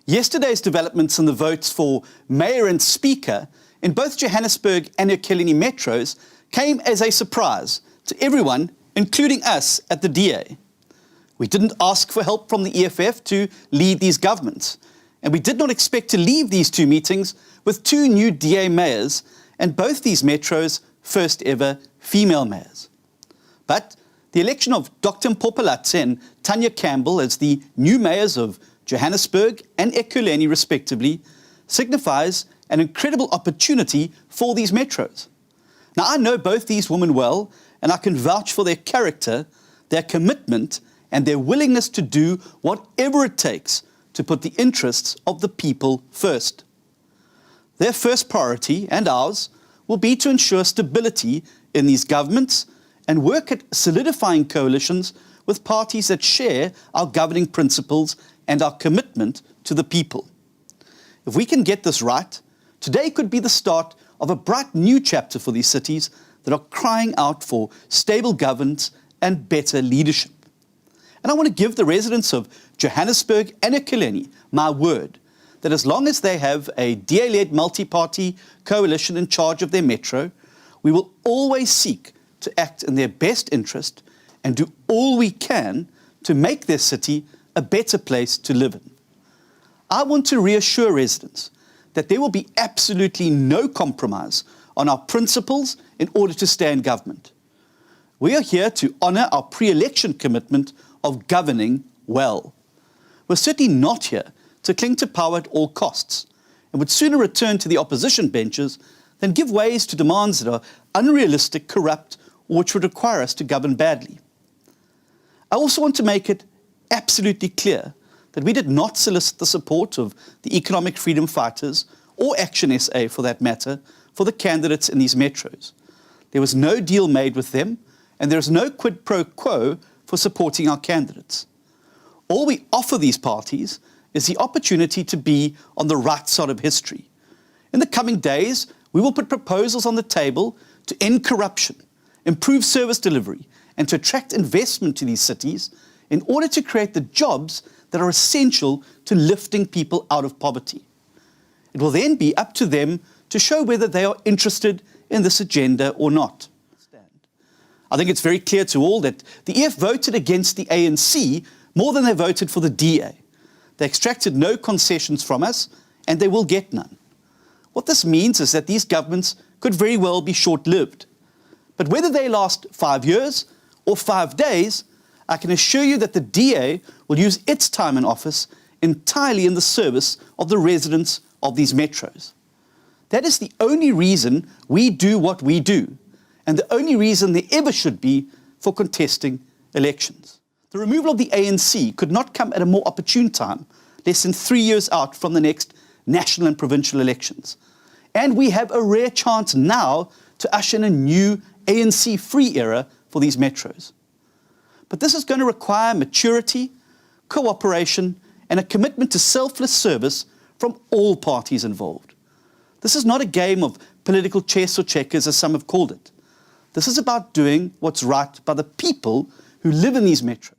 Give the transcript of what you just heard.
Yesterday's developments in the votes for mayor and speaker in both Johannesburg and Ekurhuleni metros came as a surprise to everyone, including us at the DA. We didn't ask for help from the EFF to lead these governments, and we did not expect to leave these two meetings with two new DA mayors and both these metros' first ever female mayors. But the election of Dr. Mpopalatse and Tanya Campbell as the new mayors of Johannesburg and Ekurhuleni respectively signifies an incredible opportunity for these metros. Now, I know both these women well, and I can vouch for their character, their commitment, and their willingness to do whatever it takes to put the interests of the people first. Their first priority, and ours, will be to ensure stability in these governments and work at solidifying coalitions with parties that share our governing principles and our commitment to the people. If we can get this right, today could be the start of a bright new chapter for these cities that are crying out for stable governance and better leadership. And I want to give the residents of Johannesburg and Ekurhuleni my word that as long as they have a DA-led multi-party coalition in charge of their metro, we will always seek to act in their best interest and do all we can to make their city a better place to live in. I want to reassure residents that there will be absolutely no compromise on our principles in order to stay in government. We are here to honour our pre-election commitment of governing well. We're certainly not here to cling to power at all costs, and would sooner return to the opposition benches than give way to demands that are unrealistic, corrupt, or which would require us to govern badly. I also want to make it absolutely clear that we did not solicit the support of the economic freedom fighters, or Action SA for that matter, for the candidates in these metros. There was no deal made with them, and there is no quid pro quo for supporting our candidates. All we offer these parties is the opportunity to be on the right side of history. In the coming days, we will put proposals on the table to end corruption, improve service delivery, and to attract investment to these cities in order to create the jobs that are essential to lifting people out of poverty. It will then be up to them to show whether they are interested in this agenda or not. I think it's very clear to all that the EF voted against the ANC more than they voted for the DA. They extracted no concessions from us, and they will get none. What this means is that these governments could very well be short-lived. But whether they last 5 years or 5 days, I can assure you that the DA will use its time in office entirely in the service of the residents of these metros. That is the only reason we do what we do, and the only reason there ever should be for contesting elections. The removal of the ANC could not come at a more opportune time, less than 3 years out from the next national and provincial elections. And we have a rare chance now to usher in a new ANC-free era for these metros. But this is going to require maturity, cooperation, and a commitment to selfless service from all parties involved. This is not a game of political chess or checkers, as some have called it. This is about doing what's right by the people who live in these metros.